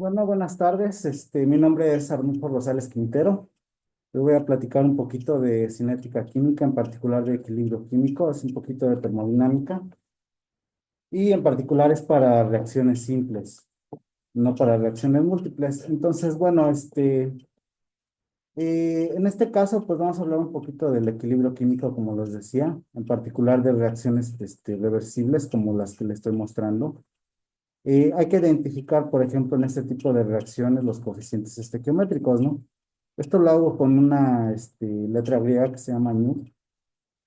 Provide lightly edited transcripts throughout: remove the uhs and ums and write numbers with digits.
Bueno, buenas tardes. Mi nombre es Arnulfo Rosales Quintero. Les voy a platicar un poquito de cinética química, en particular de equilibrio químico, es un poquito de termodinámica y en particular es para reacciones simples, no para reacciones múltiples. Entonces, bueno, en este caso, pues vamos a hablar un poquito del equilibrio químico, como les decía, en particular de reacciones reversibles, como las que le estoy mostrando. Hay que identificar, por ejemplo, en este tipo de reacciones los coeficientes estequiométricos, ¿no? Esto lo hago con una letra griega que se llama nu.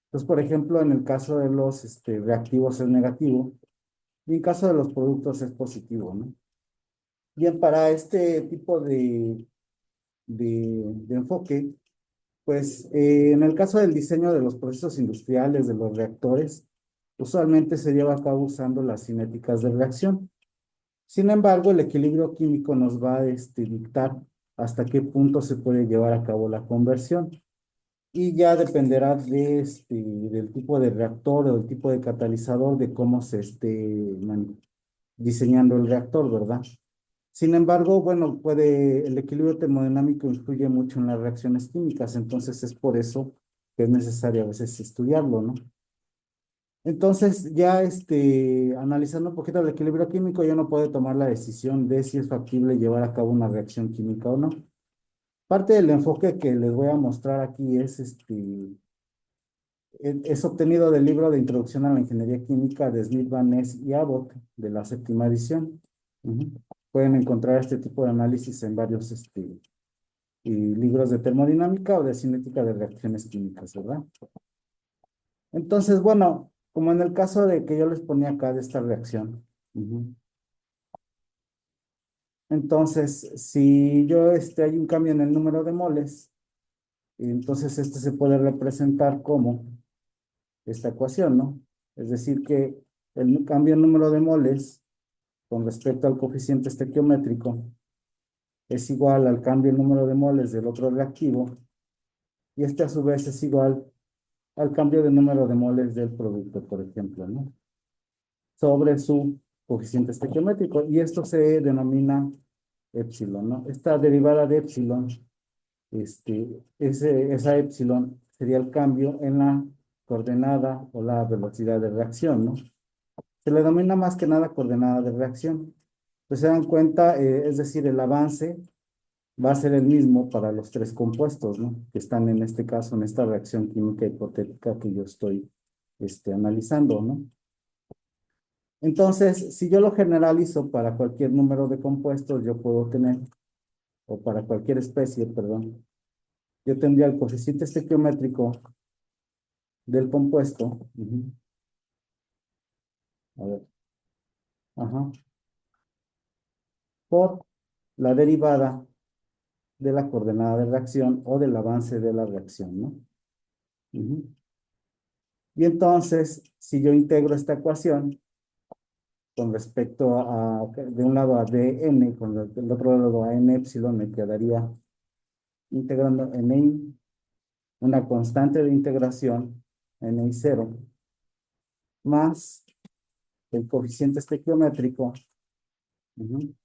Entonces, por ejemplo, en el caso de los reactivos es negativo y en caso de los productos es positivo, ¿no? Bien, para este tipo de enfoque, pues en el caso del diseño de los procesos industriales, de los reactores, usualmente se lleva a cabo usando las cinéticas de reacción. Sin embargo, el equilibrio químico nos va a dictar hasta qué punto se puede llevar a cabo la conversión. Y ya dependerá del tipo de reactor o del tipo de catalizador, de cómo se esté diseñando el reactor, ¿verdad? Sin embargo, bueno, el equilibrio termodinámico influye mucho en las reacciones químicas, entonces es por eso que es necesario a veces estudiarlo, ¿no? Entonces, ya analizando un poquito el equilibrio químico, yo no puedo tomar la decisión de si es factible llevar a cabo una reacción química o no. Parte del enfoque que les voy a mostrar aquí es obtenido del libro de Introducción a la Ingeniería Química de Smith, Van Ness y Abbott, de la séptima edición. Ujú. Pueden encontrar este tipo de análisis en varios y libros de termodinámica o de cinética de reacciones químicas, ¿verdad? Entonces, bueno, como en el caso de que yo les ponía acá de esta reacción. Ujú. Entonces, si yo hay un cambio en el número de moles, entonces este se puede representar como esta ecuación, ¿no? Es decir, que el cambio en número de moles con respecto al coeficiente estequiométrico es igual al cambio en número de moles del otro reactivo, y este a su vez es igual al cambio de número de moles del producto, por ejemplo, ¿no? Sobre su coeficiente estequiométrico, y esto se denomina épsilon, ¿no? Esta derivada de épsilon, esa épsilon sería el cambio en la coordenada o la velocidad de reacción, ¿no? Se le denomina más que nada coordenada de reacción. Pues se dan cuenta, es decir, el avance va a ser el mismo para los tres compuestos, ¿no? Que están en este caso, en esta reacción química hipotética que yo estoy analizando, ¿no? Entonces, si yo lo generalizo para cualquier número de compuestos, yo puedo tener, o para cualquier especie, perdón, yo tendría el coeficiente estequiométrico del compuesto, a ver, ajá, por la derivada de la coordenada de reacción o del avance de la reacción, ¿no? Ujú. Y entonces, si yo integro esta ecuación con respecto de un lado a dn, con el otro lado a n epsilon, me quedaría integrando ni, una constante de integración, ni cero, más el coeficiente estequiométrico, ujú,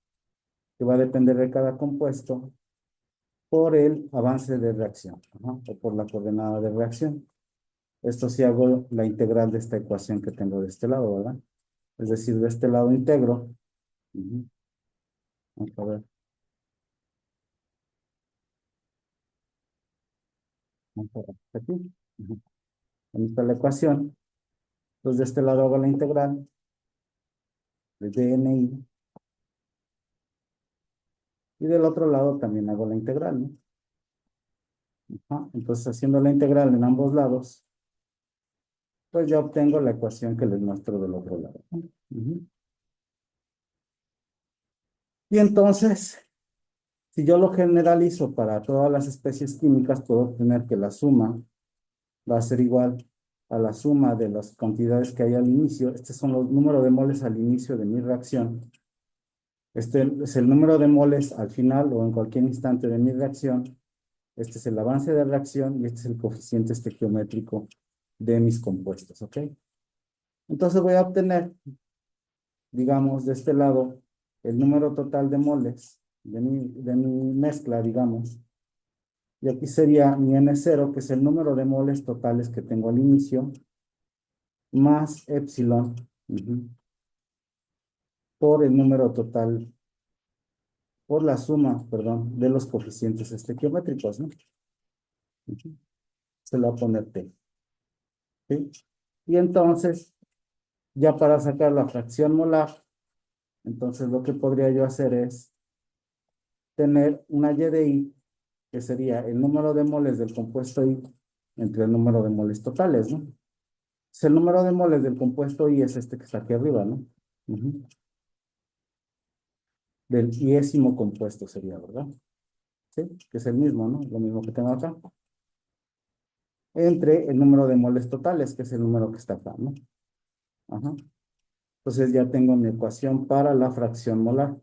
que va a depender de cada compuesto, por el avance de reacción, ajá, o por la coordenada de reacción. Esto sí hago la integral de esta ecuación que tengo de este lado, ¿verdad? Es decir, de este lado integro. Ujú. Vamos a ver, vamos a ver aquí. Ujú. Ahí está la ecuación. Entonces, de este lado hago la integral de dni y del otro lado también hago la integral, ¿no? Ajá. Entonces, haciendo la integral en ambos lados, pues ya obtengo la ecuación que les muestro del otro lado, ¿no? Ujú. Y entonces, si yo lo generalizo para todas las especies químicas, puedo obtener que la suma va a ser igual a la suma de las cantidades que hay al inicio. Estos son los números de moles al inicio de mi reacción. Este es el número de moles al final o en cualquier instante de mi reacción. Este es el avance de reacción y este es el coeficiente estequiométrico de mis compuestos, ¿ok? Entonces voy a obtener, digamos, de este lado, el número total de moles de mi mezcla, digamos. Y aquí sería mi N0, que es el número de moles totales que tengo al inicio, más epsilon, por el número total, por la suma, perdón, de los coeficientes estequiométricos, ¿no? Ujú. Se lo va a poner T. ¿Sí? Y entonces, ya para sacar la fracción molar, entonces lo que podría yo hacer es tener una Y de I, que sería el número de moles del compuesto I entre el número de moles totales, ¿no? Pues el número de moles del compuesto I es este que está aquí arriba, ¿no? Ujú. Del iésimo compuesto sería, ¿verdad? Sí, que es el mismo, ¿no? Lo mismo que tengo acá. Entre el número de moles totales, que es el número que está acá, ¿no? Ajá. Entonces ya tengo mi ecuación para la fracción molar.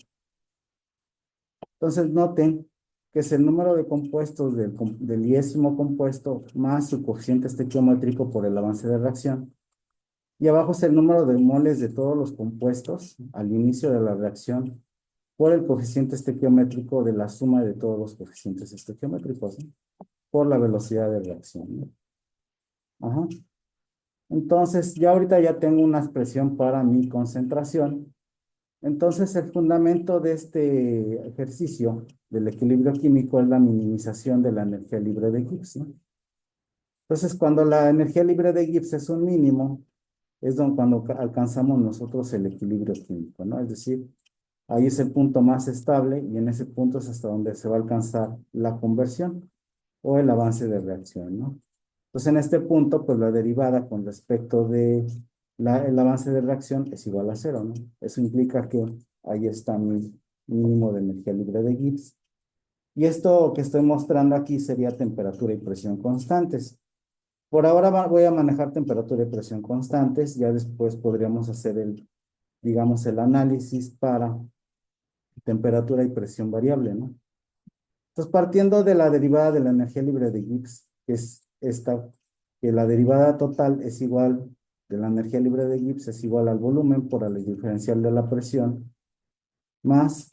Entonces noten que es el número de compuestos del iésimo compuesto más su coeficiente estequiométrico por el avance de reacción. Y abajo es el número de moles de todos los compuestos al inicio de la reacción por el coeficiente estequiométrico de la suma de todos los coeficientes estequiométricos, ¿no? Por la velocidad de reacción, ¿no? Ajá. Entonces, ya ahorita ya tengo una expresión para mi concentración. Entonces, el fundamento de este ejercicio del equilibrio químico es la minimización de la energía libre de Gibbs, ¿no? Entonces, cuando la energía libre de Gibbs es un mínimo, es cuando alcanzamos nosotros el equilibrio químico, ¿no? Es decir, ahí es el punto más estable y en ese punto es hasta donde se va a alcanzar la conversión o el avance de reacción, ¿no? Entonces, en este punto, pues la derivada con respecto de el avance de reacción es igual a cero, ¿no? Eso implica que ahí está mi mínimo de energía libre de Gibbs. Y esto que estoy mostrando aquí sería temperatura y presión constantes. Por ahora voy a manejar temperatura y presión constantes, ya después podríamos hacer digamos, el análisis para temperatura y presión variable, ¿no? Entonces, partiendo de la derivada de la energía libre de Gibbs, que es esta, que la derivada total es igual, de la energía libre de Gibbs es igual al volumen por el diferencial de la presión, más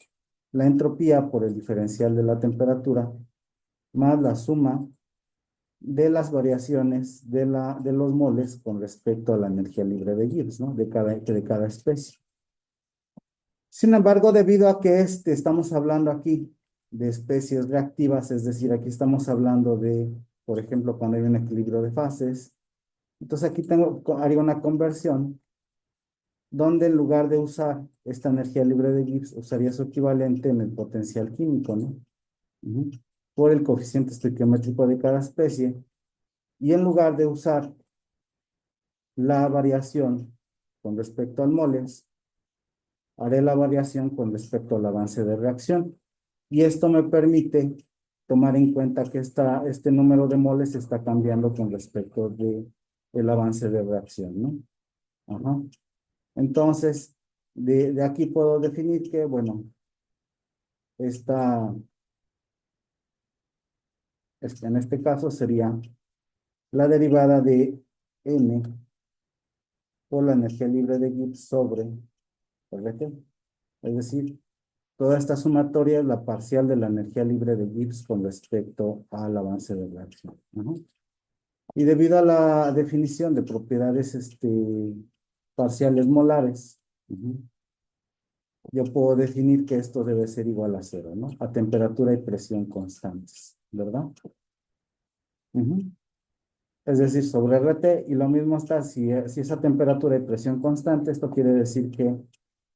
la entropía por el diferencial de la temperatura, más la suma de las variaciones de los moles con respecto a la energía libre de Gibbs, ¿no? De cada especie. Sin embargo, debido a que estamos hablando aquí de especies reactivas, es decir, aquí estamos hablando de, por ejemplo, cuando hay un equilibrio de fases, entonces aquí haría una conversión donde en lugar de usar esta energía libre de Gibbs, usaría su equivalente en el potencial químico, ¿no? Ujú. Por el coeficiente estequiométrico de cada especie, y en lugar de usar la variación con respecto al moles, haré la variación con respecto al avance de reacción. Y esto me permite tomar en cuenta que este número de moles está cambiando con respecto del avance de reacción, ¿no? Ajá. Entonces, de aquí puedo definir que, bueno, esta, en este caso sería la derivada de N por la energía libre de Gibbs sobre RT. Es decir, toda esta sumatoria es la parcial de la energía libre de Gibbs con respecto al avance de reacción. Ajá. Y debido a la definición de propiedades parciales molares, yo puedo definir que esto debe ser igual a cero, ¿no? A temperatura y presión constantes, ¿verdad? Es decir, sobre RT, y lo mismo está, si esa temperatura y presión constante, esto quiere decir que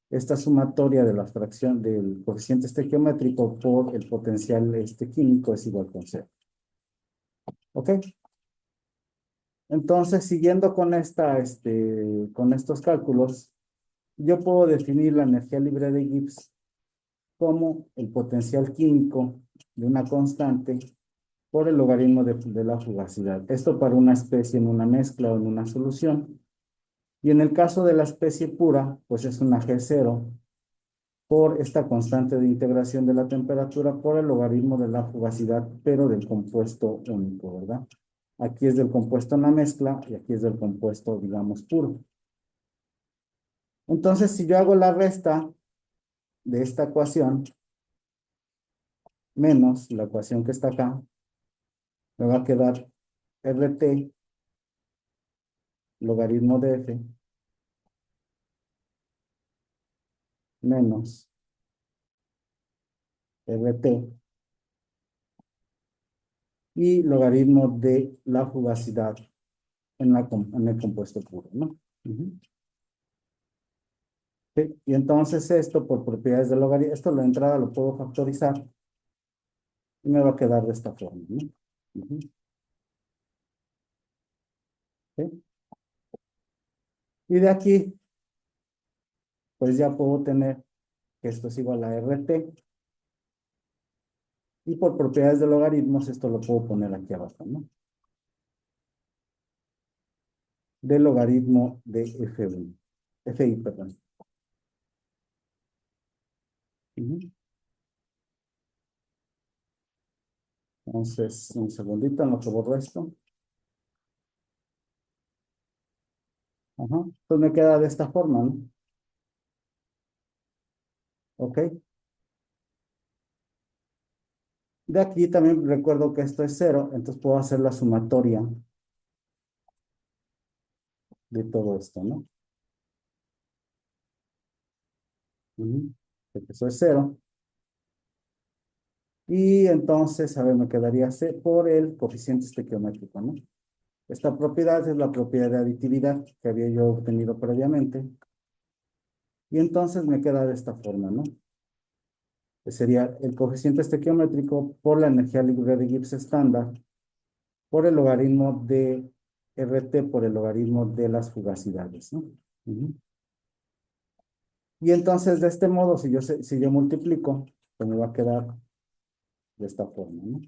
esta sumatoria de la fracción del coeficiente estequiométrico por el potencial químico es igual con cero. ¿Ok? Entonces, siguiendo con estos cálculos, yo puedo definir la energía libre de Gibbs como el potencial químico de una constante por el logaritmo de la fugacidad. Esto para una especie en una mezcla o en una solución. Y en el caso de la especie pura, pues es una G0 por esta constante de integración de la temperatura por el logaritmo de la fugacidad, pero del compuesto único, ¿verdad? Aquí es del compuesto en la mezcla y aquí es del compuesto, digamos, puro. Entonces, si yo hago la resta de esta ecuación menos la ecuación que está acá, me va a quedar RT logaritmo de F menos RT y logaritmo de la fugacidad en el compuesto puro, ¿no? Ujú. Sí, y entonces esto por propiedades del logaritmo, esto la entrada lo puedo factorizar y me va a quedar de esta forma, ¿no? Ujú. ¿Sí? Y de aquí, pues ya puedo tener que esto es igual a RT y por propiedades de logaritmos esto lo puedo poner aquí abajo, ¿no? Del logaritmo de F1, FI, perdón. Ujú. Entonces, un segundito en lo que borro esto. Ajá. Pues me queda de esta forma, ¿no? Ok. De aquí también recuerdo que esto es cero, entonces puedo hacer la sumatoria de todo esto, ¿no? Ujú. Porque eso es cero. Y entonces, a ver, me quedaría C por el coeficiente estequiométrico, ¿no? Esta propiedad es la propiedad de aditividad que había yo obtenido previamente. Y entonces me queda de esta forma, ¿no? Que sería el coeficiente estequiométrico por la energía libre de Gibbs estándar por el logaritmo de RT por el logaritmo de las fugacidades, ¿no? Ujú. Y entonces, de este modo, si yo multiplico, pues me va a quedar de esta forma, ¿no?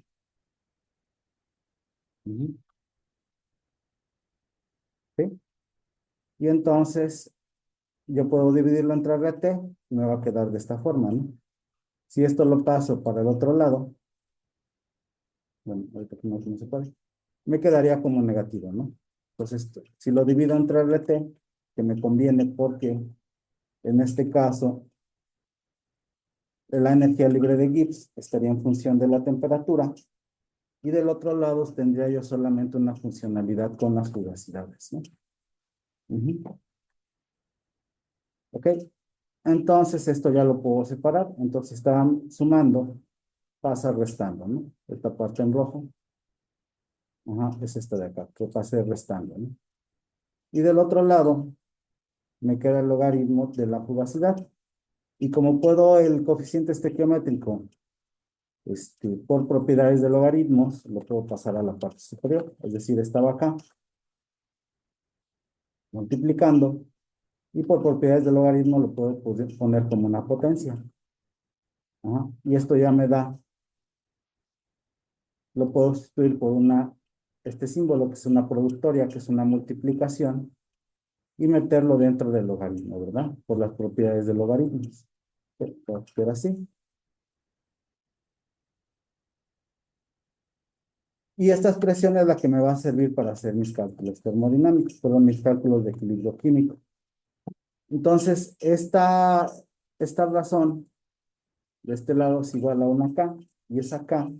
Ujú. ¿Sí? Y entonces, yo puedo dividirlo entre RT y me va a quedar de esta forma, ¿no? Si esto lo paso para el otro lado, bueno, ahorita que no se puede, me quedaría como negativo, ¿no? Entonces, si lo divido entre RT, que me conviene porque en este caso la energía libre de Gibbs estaría en función de la temperatura y del otro lado tendría yo solamente una funcionalidad con las fugacidades, ¿no? Ujú. ¿Ok? Entonces esto ya lo puedo separar. Entonces está sumando, pasa restando, ¿no? Esta parte en rojo, ajá, es esta de acá, que pase restando, ¿no? Y del otro lado me queda el logaritmo de la fugacidad. Y como puedo el coeficiente estequiométrico por propiedades de logaritmos, lo puedo pasar a la parte superior. Es decir, estaba acá, multiplicando, y por propiedades de logaritmo lo puedo poner como una potencia. Ajá. Y esto ya me da, lo puedo sustituir por este símbolo que es una productoria, que es una multiplicación, y meterlo dentro del logaritmo, ¿verdad? Por las propiedades de logaritmos. Pero así. Y esta expresión es la que me va a servir para hacer mis cálculos termodinámicos, perdón, mis cálculos de equilibrio químico. Entonces, esta razón de este lado es igual a 1K, y esa K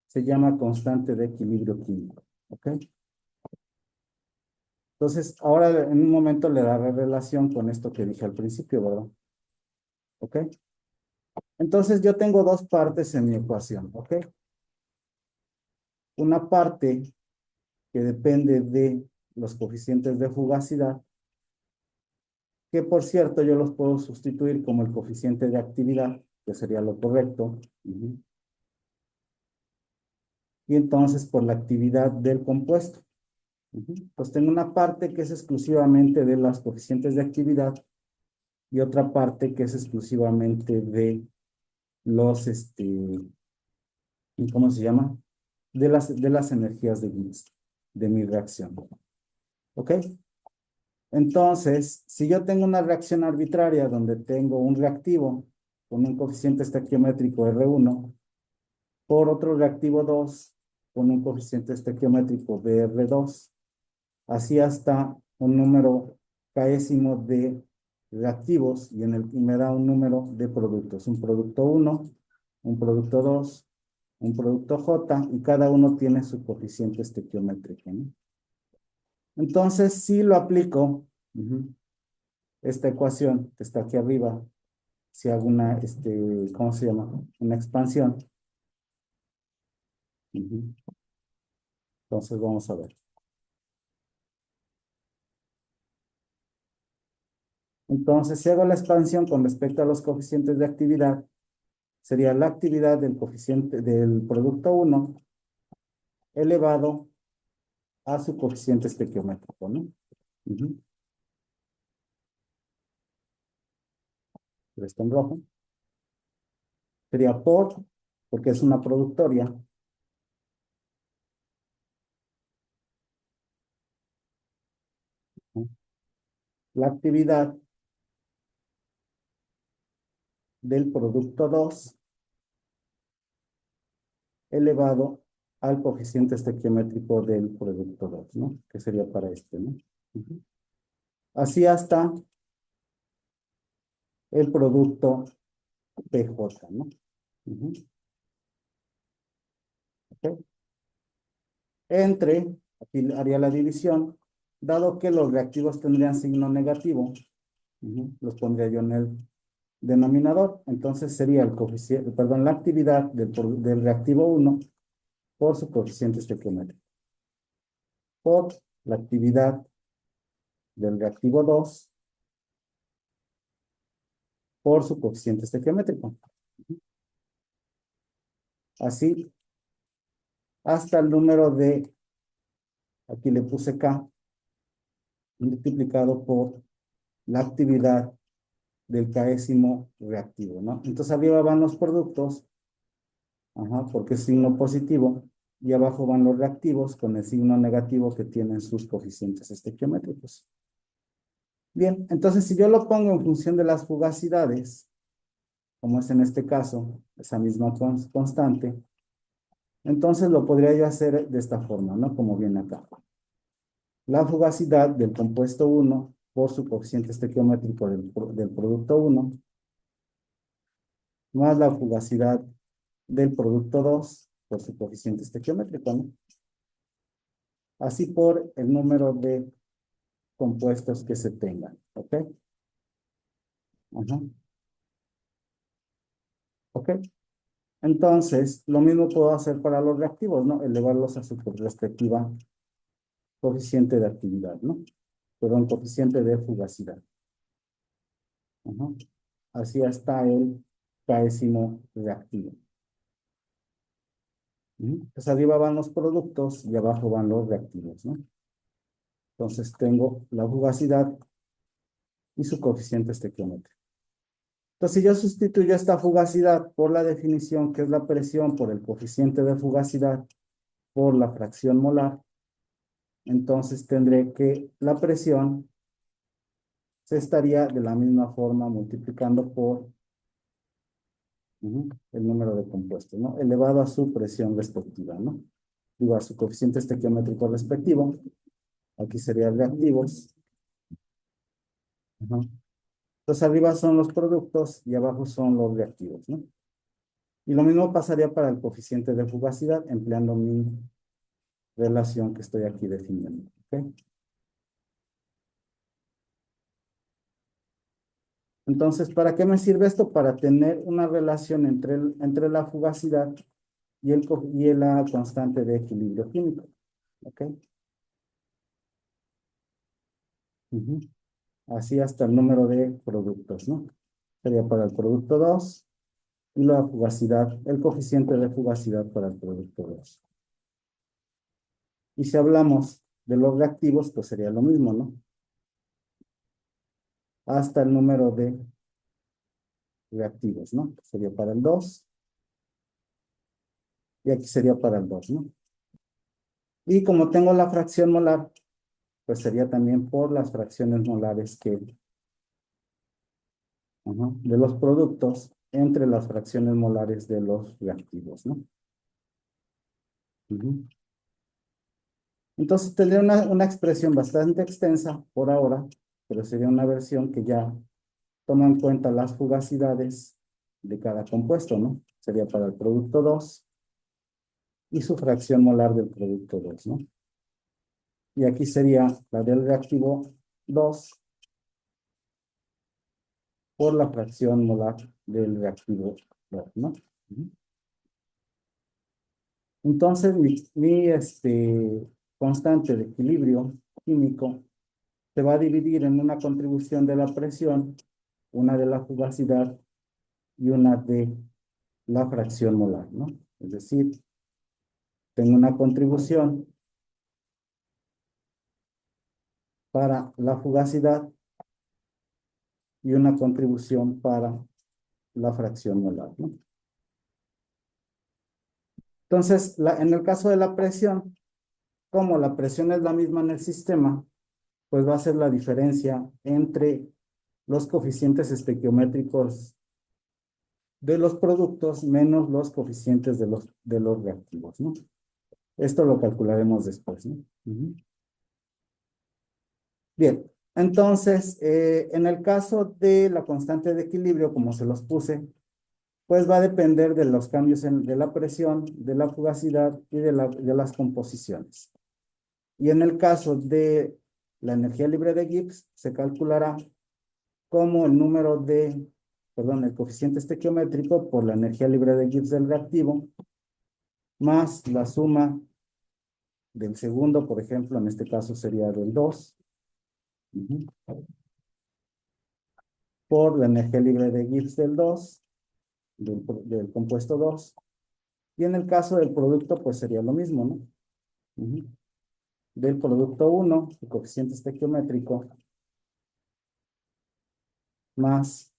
se llama constante de equilibrio químico. ¿Ok? Entonces, ahora en un momento le daré relación con esto que dije al principio, ¿verdad? ¿Ok? Entonces, yo tengo dos partes en mi ecuación, ¿ok? Una parte que depende de los coeficientes de fugacidad, que por cierto yo los puedo sustituir como el coeficiente de actividad, que sería lo correcto. Ujú. Y entonces por la actividad del compuesto. Ujú. Pues tengo una parte que es exclusivamente de los coeficientes de actividad y otra parte que es exclusivamente de los, ¿cómo se llama? De las energías de Gibbs, de mi reacción. ¿Ok? Entonces, si yo tengo una reacción arbitraria donde tengo un reactivo con un coeficiente estequiométrico R1 por otro reactivo 2 con un coeficiente estequiométrico de R2, así hasta un número késimo de reactivos y me da un número de productos. Un producto 1, un producto 2, un producto J, y cada uno tiene su coeficiente estequiométrico, ¿no? Entonces, si lo aplico, esta ecuación que está aquí arriba, si hago una, ¿cómo se llama? Una expansión. Entonces, vamos a ver. Entonces, si hago la expansión con respecto a los coeficientes de actividad, sería la actividad del coeficiente del producto 1 elevado a su coeficiente estequiométrico, ¿no? Pero está en rojo. Sería porque es una productoria, ¿no? La actividad del producto 2 elevado al coeficiente estequiométrico del producto 2, ¿no? Que sería para este, ¿no? Así hasta el producto PJ, ¿no? ¿Ok? Aquí haría la división, dado que los reactivos tendrían signo negativo, los pondría yo en el denominador, entonces sería el coeficiente, perdón, la actividad del reactivo 1 por su coeficiente estequiométrico, por la actividad del reactivo 2 por su coeficiente estequiométrico. Así, hasta el número de, aquí le puse K, multiplicado por la actividad del késimo reactivo, ¿no? Entonces arriba van los productos, porque es signo positivo, y abajo van los reactivos con el signo negativo que tienen sus coeficientes estequiométricos. Bien, entonces si yo lo pongo en función de las fugacidades, como es en este caso, esa misma constante, entonces lo podría yo hacer de esta forma, ¿no? Como viene acá. La fugacidad del compuesto 1 por su coeficiente estequiométrico del producto 1, más la fugacidad del producto 2 por su coeficiente estequiométrico, ¿no? Así por el número de compuestos que se tengan, ¿ok? Ajá. ¿Ok? Entonces, lo mismo puedo hacer para los reactivos, ¿no? Elevarlos a su respectiva coeficiente de actividad, ¿no? Perdón, coeficiente de fugacidad. Ajá. Así está el késimo reactivo. Pues arriba van los productos y abajo van los reactivos, ¿no? Entonces tengo la fugacidad y su coeficiente estequiométrico. Entonces, si yo sustituyo esta fugacidad por la definición, que es la presión por el coeficiente de fugacidad por la fracción molar, entonces tendré que la presión se estaría de la misma forma multiplicando por el número de compuestos, ¿no? Elevado a su presión respectiva, ¿no? Digo, a su coeficiente estequiométrico respectivo. Aquí serían reactivos. Entonces, arriba son los productos y abajo son los reactivos, ¿no? Y lo mismo pasaría para el coeficiente de fugacidad, empleando mi relación que estoy aquí definiendo, ¿ok? Entonces, ¿para qué me sirve esto? Para tener una relación entre la fugacidad y la constante de equilibrio químico, ¿ok? Así hasta el número de productos, ¿no? Sería para el producto 2 y la fugacidad, el coeficiente de fugacidad para el producto 2. Y si hablamos de los reactivos, pues sería lo mismo, ¿no? Hasta el número de reactivos, ¿no? Sería para el 2 y aquí sería para el 2, ¿no? Y como tengo la fracción molar, pues sería también por las fracciones molares de los productos entre las fracciones molares de los reactivos, ¿no? Entonces tendría una expresión bastante extensa por ahora, pero sería una versión que ya toma en cuenta las fugacidades de cada compuesto, ¿no? Sería para el producto 2 y su fracción molar del producto 2, ¿no? Y aquí sería la del reactivo 2 por la fracción molar del reactivo 2, ¿no? Entonces, mi constante de equilibrio químico se va a dividir en una contribución de la presión, una de la fugacidad y una de la fracción molar, ¿no? Es decir, tengo una contribución para la fugacidad y una contribución para la fracción molar, ¿no? Entonces, en el caso de la presión, como la presión es la misma en el sistema, pues va a ser la diferencia entre los coeficientes estequiométricos de los productos menos los coeficientes de los reactivos, ¿no? Esto lo calcularemos después, ¿no? Bien, entonces, en el caso de la constante de equilibrio, como se los puse, pues va a depender de los cambios de la presión, de la fugacidad y de las composiciones. Y en el caso de la energía libre de Gibbs, se calculará como el coeficiente estequiométrico por la energía libre de Gibbs del reactivo, más la suma del segundo, por ejemplo, en este caso sería del 2, por la energía libre de Gibbs del 2, del compuesto 2, y en el caso del producto, pues sería lo mismo, ¿no? Del producto 1, el coeficiente estequiométrico, más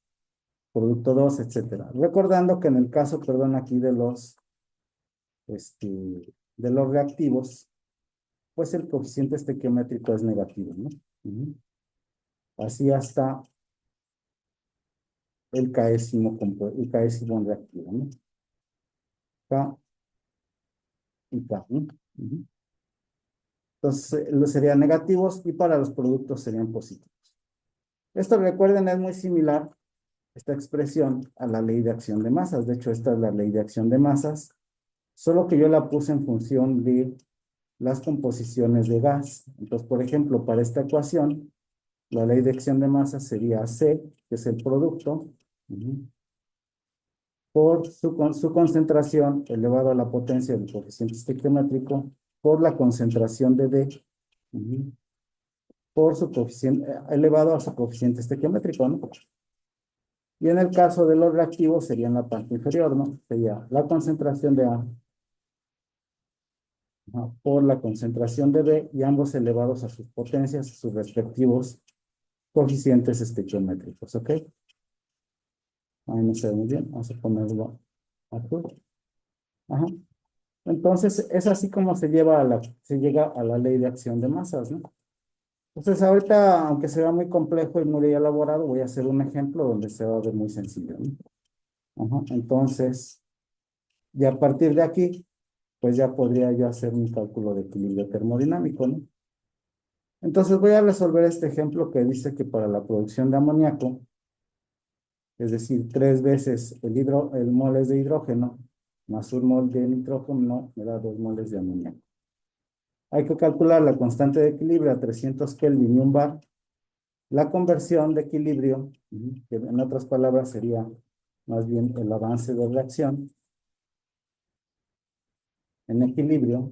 producto 2, etcétera. Recordando que en el caso, perdón, aquí de los reactivos, pues el coeficiente estequiométrico es negativo, ¿no? Así hasta el késimo reactivo, ¿no? K y K, ¿no? Entonces, los serían negativos y para los productos serían positivos. Esto, recuerden, es muy similar, esta expresión, a la ley de acción de masas. De hecho, esta es la ley de acción de masas, solo que yo la puse en función de las composiciones de gas. Entonces, por ejemplo, para esta ecuación, la ley de acción de masas sería C, que es el producto, por su concentración elevado a la potencia del coeficiente estequiométrico, por la concentración de D, por su coeficiente, elevado a su coeficiente estequiométrico, ¿no? Y en el caso de los reactivos sería en la parte inferior, ¿no? Sería la concentración de A por la concentración de B y ambos elevados a sus potencias, a sus respectivos coeficientes estequiométricos, ¿ok? Ahí no se ve muy bien, vamos a ponerlo azul. Ajá. Entonces, es así como se llega a la ley de acción de masas, ¿no? Entonces, ahorita, aunque sea muy complejo y muy elaborado, voy a hacer un ejemplo donde se va a ver muy sencillo, ¿no? Ajá. Entonces, y a partir de aquí, pues ya podría yo hacer un cálculo de equilibrio termodinámico, ¿no? Entonces, voy a resolver este ejemplo que dice que para la producción de amoníaco, es decir, 3 veces el moles de hidrógeno más un mol de nitrógeno me da 2 moles de amoníaco. Hay que calcular la constante de equilibrio a 300 Kelvin y un bar. La conversión de equilibrio, que en otras palabras sería más bien el avance de reacción en equilibrio.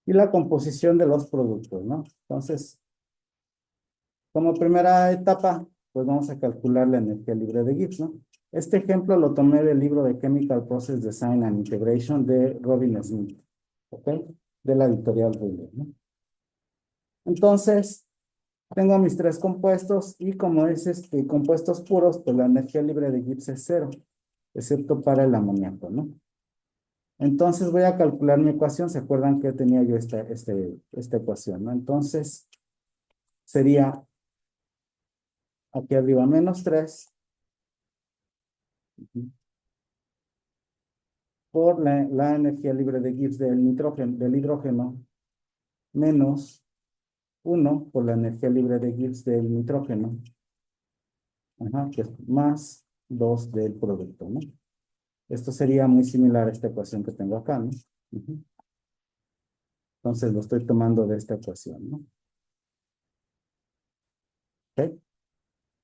Y la composición de los productos, ¿no? Entonces, como primera etapa, pues vamos a calcular la energía libre de Gibbs, ¿no? Este ejemplo lo tomé del libro de Chemical Process Design and Integration de Robin Smith, ¿ok? De la editorial Ruller, ¿no? Entonces, tengo mis 3 compuestos y como es compuestos puros, pues la energía libre de Gibbs es 0, excepto para el amoníaco, ¿no? Entonces voy a calcular mi ecuación. ¿Se acuerdan que tenía yo esta ecuación, ¿no? Entonces, sería aquí arriba -3 por la energía libre de Gibbs del hidrógeno menos 1 por la energía libre de Gibbs del nitrógeno, ajá, que es más 2 del producto, ¿no? Esto sería muy similar a esta ecuación que tengo acá, ¿no? Ujú. Entonces lo estoy tomando de esta ecuación, ¿no? ¿Ok?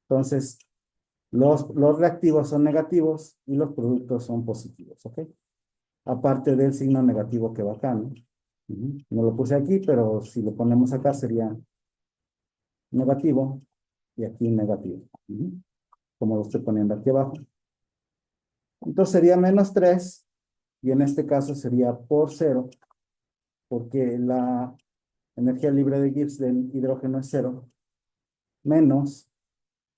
Entonces, los reactivos son negativos y los productos son positivos, ¿ok? Aparte del signo negativo que va acá, ¿no? Ujú. No lo puse aquí, pero si lo ponemos acá sería negativo y aquí negativo. Ujú. Como lo estoy poniendo aquí abajo. Entonces sería menos 3 y en este caso sería por 0 porque la energía libre de Gibbs del hidrógeno es 0 menos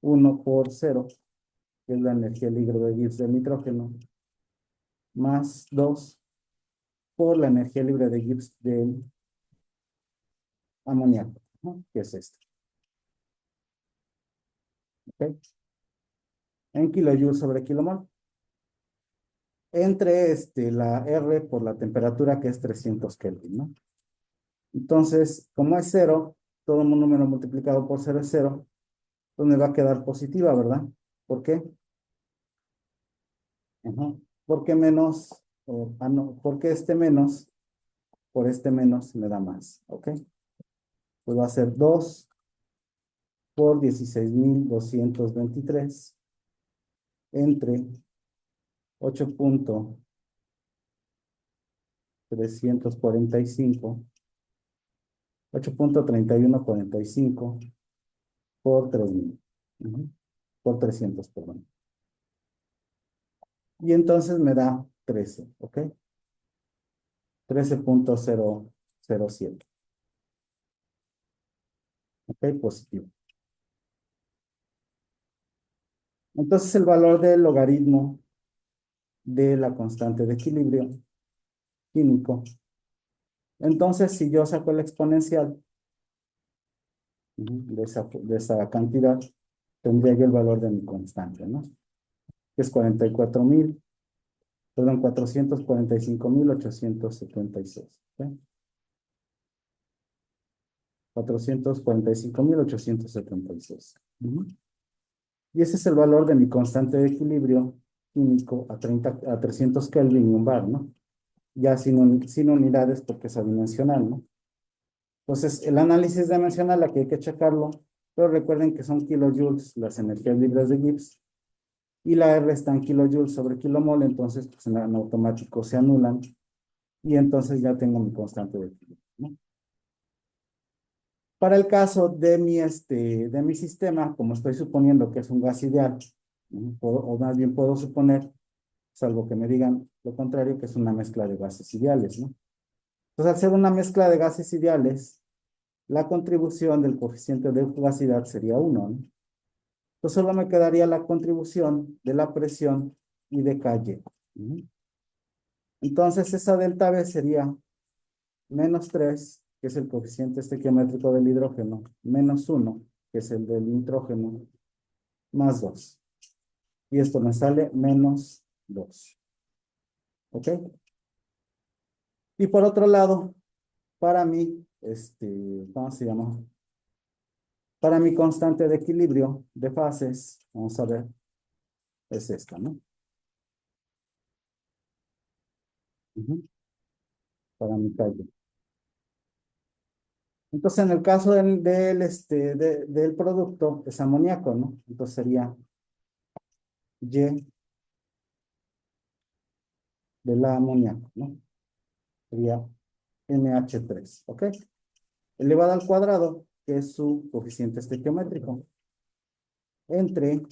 1 por 0 que es la energía libre de Gibbs del nitrógeno, más 2 por la energía libre de Gibbs del amoníaco, ¿no? Que es esto. ¿Ok? En kilojoules sobre kilomol. Entre la R por la temperatura que es 300 Kelvin, ¿no? Entonces, como es 0, todo un número multiplicado por 0 es 0, entonces me va a quedar positiva, ¿verdad? ¿Por qué? Ajá. Porque menos, no, porque este menos, por este menos me da más, ¿ok? Pues va a ser 2 por 16.223 entre 8.345, 8.3145 por 3.000. Ujú. Por 300, perdón. Y entonces me da 13, ¿ok? 13.007, ¿ok? Positivo. Entonces el valor del logaritmo de la constante de equilibrio químico. Entonces, si yo saco la exponencial de esa cantidad, tendría yo el valor de mi constante, ¿no? Que es 44.000, perdón, 445.876. ¿Ok? 445.876. Y ese es el valor de mi constante de equilibrio químico a 300 Kelvin y un bar, ¿no? Ya sin unidades porque es adimensional, ¿no? Entonces, el análisis dimensional, aquí hay que checarlo, pero recuerden que son kilojoules las energías libres de Gibbs y la R está en kilojoules sobre kilomol, entonces pues en automático se anulan y entonces ya tengo mi constante de equilibrio, ¿no? Para el caso de mi sistema, como estoy suponiendo que es un gas ideal, ¿no? O más bien puedo suponer, salvo que me digan lo contrario, que es una mezcla de gases ideales, ¿no? Entonces, al ser una mezcla de gases ideales, la contribución del coeficiente de fugacidad sería 1, ¿no? Entonces solo me quedaría la contribución de la presión y de calle. ¿No? Entonces esa delta B sería menos 3, que es el coeficiente estequiométrico del hidrógeno, menos 1, que es el del nitrógeno, más 2. Y esto me sale menos 2. ¿Ok? Y por otro lado, para mí, ¿cómo se llama? Para mi constante de equilibrio de fases, vamos a ver, es esta, ¿no? Ujú. Para mi calle. Entonces, en el caso del producto, es amoníaco, ¿no? Entonces sería Y de la amoníaco, ¿no? Sería NH3, ¿ok? Elevado al cuadrado, que es su coeficiente estequiométrico, entre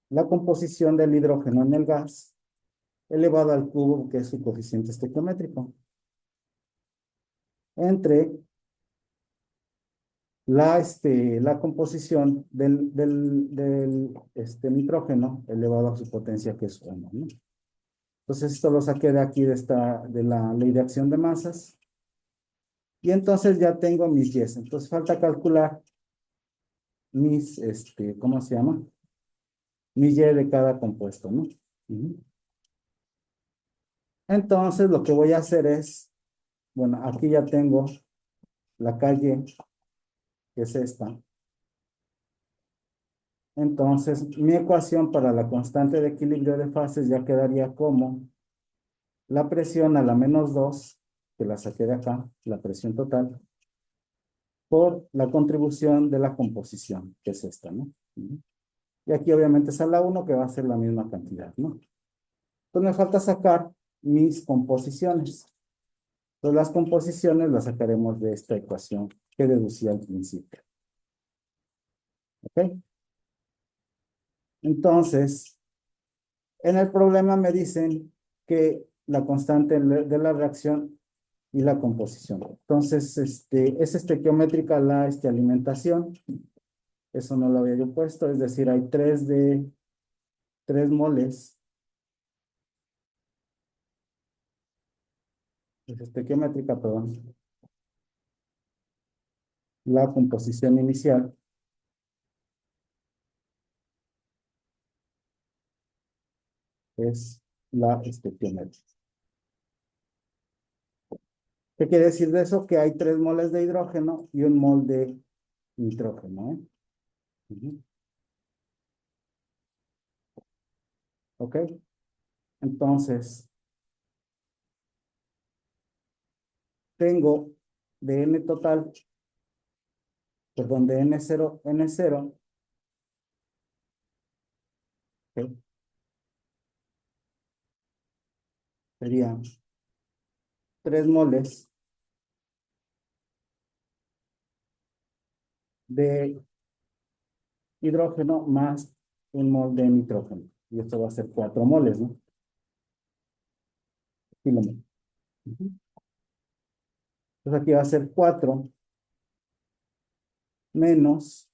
la composición del hidrógeno en el gas, elevado al cubo, que es su coeficiente estequiométrico, entre la composición del nitrógeno elevado a su potencia, que es 1, ¿no? Entonces, esto lo saqué de aquí, de la ley de acción de masas. Y entonces ya tengo mis Y's. Entonces, falta calcular ¿cómo se llama? Mi Y de cada compuesto, ¿no? Ujú. Entonces, lo que voy a hacer es bueno, aquí ya tengo la calle, que es esta. Entonces, mi ecuación para la constante de equilibrio de fases ya quedaría como la presión a la -2, que la saqué de acá, la presión total, por la contribución de la composición, que es esta, ¿no? Y aquí obviamente es a la 1, que va a ser la misma cantidad, ¿no? Entonces me falta sacar mis composiciones. Entonces las composiciones las sacaremos de esta ecuación que deducí al principio. ¿Ok? Entonces, en el problema me dicen que la constante de la reacción y la composición. Entonces, es estequiométrica la alimentación. Eso no lo había yo puesto, es decir, hay 3 moles. Es estequiométrica, perdón. La composición inicial es la estequiométrica. ¿Qué quiere decir de eso? Que hay 3 moles de hidrógeno y 1 mol de nitrógeno, ¿eh? Ujú. ¿Ok? Entonces, tengo de N total, perdón, de N0, ¿ok? Serían 3 moles de hidrógeno más 1 mol de nitrógeno. Y esto va a ser 4 moles, ¿no? Kilómetros. Ujú. Entonces aquí va a ser 4 menos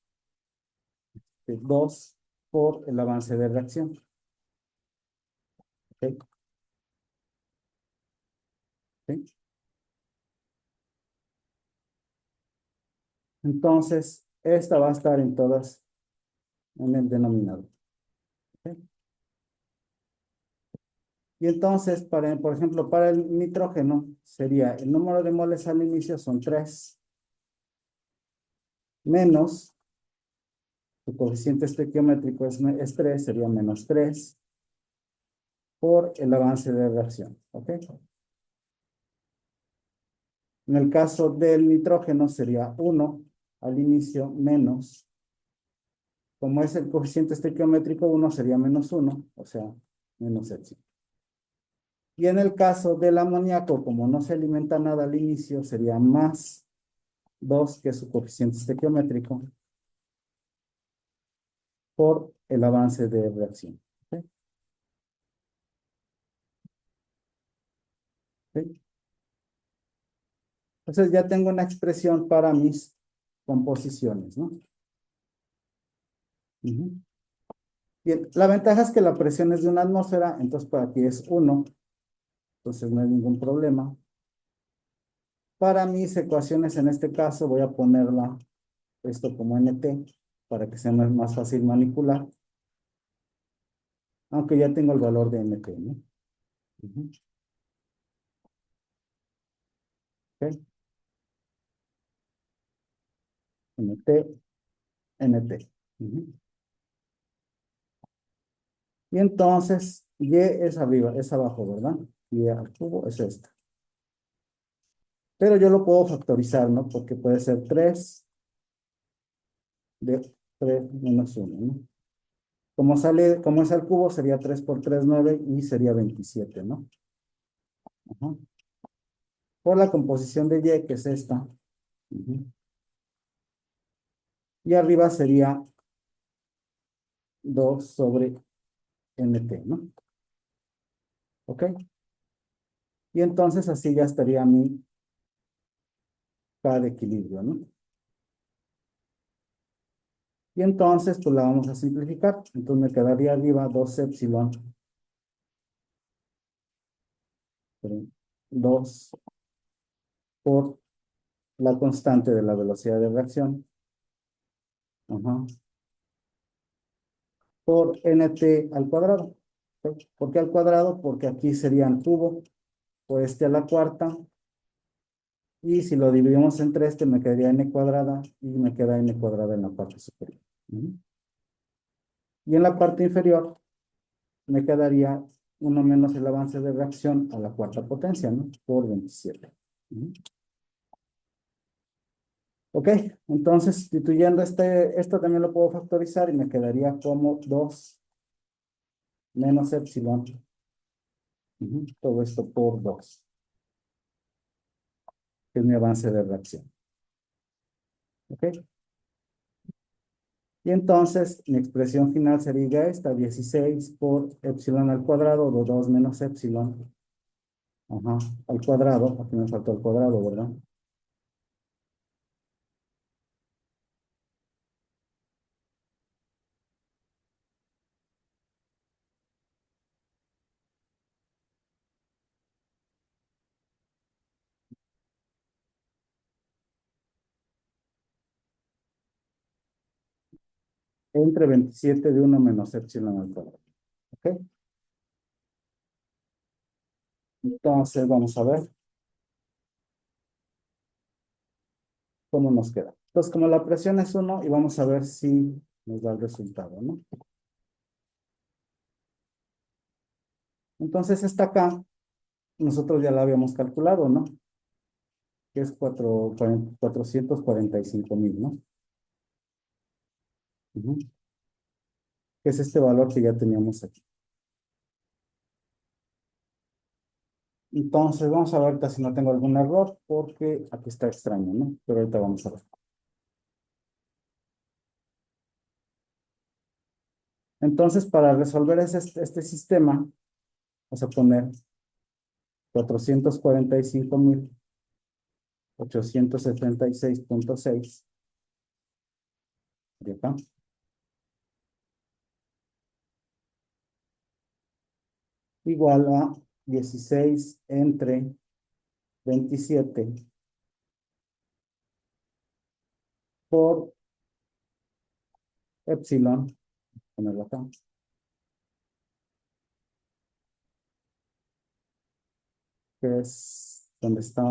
2 por el avance de reacción. ¿Ok? ¿Sí? Entonces, esta va a estar en todas en el denominador. ¿Ok? Y entonces, por ejemplo, para el nitrógeno, sería el número de moles al inicio son 3, menos su coeficiente estequiométrico es 3, sería -3 por el avance de reacción. ¿Ok? En el caso del nitrógeno sería 1 al inicio menos, como es el coeficiente estequiométrico 1, sería -1, o sea, menos epsilon. Y en el caso del amoníaco, como no se alimenta nada al inicio, sería +2, que es su coeficiente estequiométrico, por el avance de reacción. ¿Ok? ¿Ok? Entonces ya tengo una expresión para mis composiciones, ¿no? Ujú. Bien, la ventaja es que la presión es de 1 atmósfera, entonces por aquí es 1, entonces no hay ningún problema. Para mis ecuaciones, en este caso, voy a ponerla esto como NT, para que sea más fácil manipular, aunque ya tengo el valor de NT, ¿no? Ujú. ¿Ok? NT, NT. Ujú. Y entonces, Y es arriba, es abajo, ¿verdad? Y al cubo es esta. Pero yo lo puedo factorizar, ¿no? Porque puede ser 3 de 3 menos 1, ¿no? Como es al cubo, sería 3 por 3 9 y sería 27, ¿no? Ajá. Por la composición de Y, que es esta. Ujú. Y arriba sería 2 sobre NT, ¿no? ¿Ok? Y entonces así ya estaría mi K de equilibrio, ¿no? Y entonces, pues la vamos a simplificar. Entonces me quedaría arriba 2 epsilon, 2 por la constante de la velocidad de reacción, ajá, por NT al cuadrado. ¿Ok? ¿Por qué al cuadrado? Porque aquí serían cubo por este a la cuarta Y si lo dividimos entre este, me quedaría n cuadrada y me queda n cuadrada en la parte superior. Ujú. Y en la parte inferior me quedaría 1 menos el avance de reacción a la cuarta potencia, ¿no? Por 27. Ujú. Ok, entonces sustituyendo esto también lo puedo factorizar y me quedaría como 2 menos epsilon. Ujú. Todo esto por 2, que es mi avance de reacción. Ok. Y entonces mi expresión final sería esta, 16 por epsilon al cuadrado de 2 menos epsilon. Ajá, al cuadrado, aquí me faltó el cuadrado, ¿verdad? Entre 27 de 1 menos epsilon al cuadrado. ¿Ok? Entonces vamos a ver cómo nos queda. Entonces, como la presión es 1, y vamos a ver si nos da el resultado, ¿no? Entonces, esta acá, nosotros ya la habíamos calculado, ¿no? Que es 445,000, ¿no? Ujú. Que es este valor que ya teníamos aquí. Entonces, vamos a ver ahorita si no tengo algún error, porque aquí está extraño, ¿no? Pero ahorita vamos a ver. Entonces, para resolver este sistema, vamos a poner 445,876,6 de acá, igual a 16 entre 27 por epsilon, ponerlo acá, que es donde está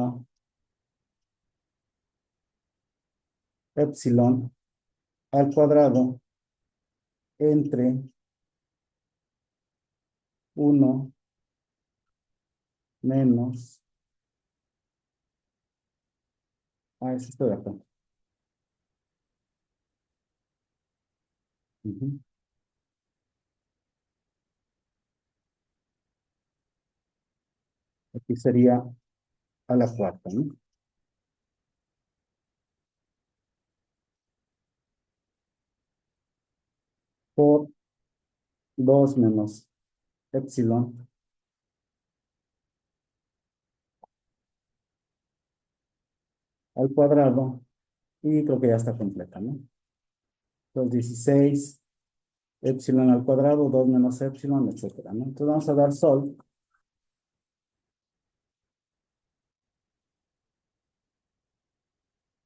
epsilon al cuadrado entre 1 menos, es esto de acá. Ujú. Aquí sería a la cuarta, ¿no? Por 2 menos epsilon al cuadrado, y creo que ya está completa, ¿no? Entonces 16 epsilon al cuadrado, 2 menos epsilon, etcétera, ¿no? Entonces vamos a dar sol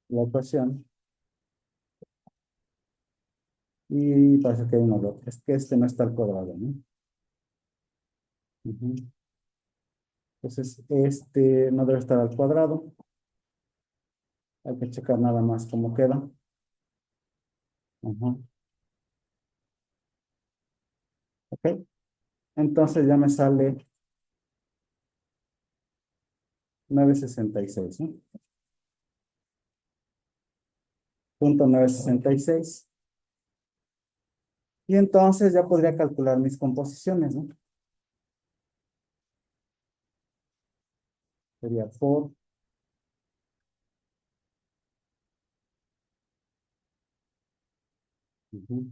la ecuación, y parece que hay un error. Es que este no está al cuadrado, ¿no? Ujú. Entonces, este no debe estar al cuadrado. Hay que checar nada más cómo queda. Ujú. Ok. Entonces ya me sale 966, ¿no? Punto 966. Y entonces ya podría calcular mis composiciones, ¿no? Sería por, ujú,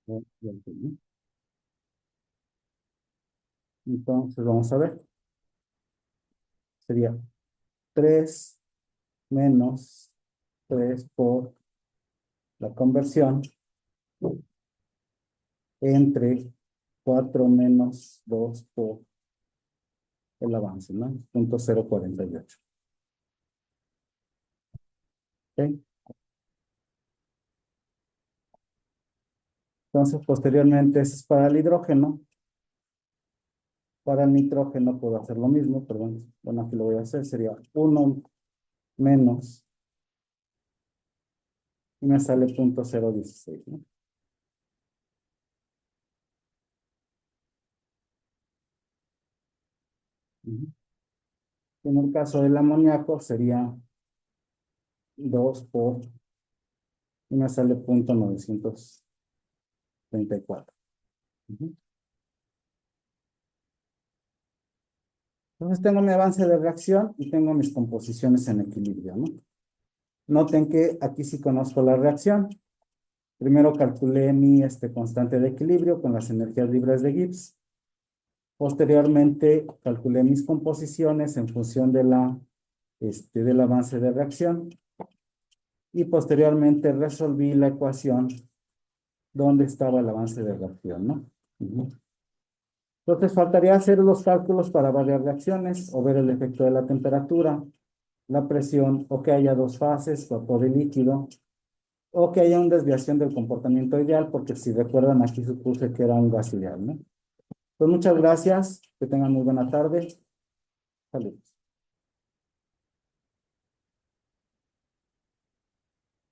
ya entendí. Entonces vamos a ver. Sería 3 menos 3 por la conversión entre 4 menos 2 por el avance, ¿no? Punto 0,48. ¿Ok? Entonces, posteriormente, ese es para el hidrógeno. Para el nitrógeno puedo hacer lo mismo, perdón. Bueno, aquí lo voy a hacer. Sería 1 menos y me sale 0.016, ¿no? Ujú. En el caso del amoníaco sería 2 por, y me sale 0.934. Ujú. Entonces tengo mi avance de reacción y tengo mis composiciones en equilibrio, ¿no? Noten que aquí sí conozco la reacción. Primero calculé mi constante de equilibrio con las energías libres de Gibbs. Posteriormente calculé mis composiciones en función de del avance de reacción. Y posteriormente resolví la ecuación donde estaba el avance de reacción, ¿no? Ujú. Entonces faltaría hacer los cálculos para varias reacciones o ver el efecto de la temperatura, la presión, o que haya dos fases, vapor y líquido, o que haya una desviación del comportamiento ideal, porque si recuerdan aquí supuse que era un gas ideal, ¿no? Pues muchas gracias, que tengan muy buena tarde. Saludos.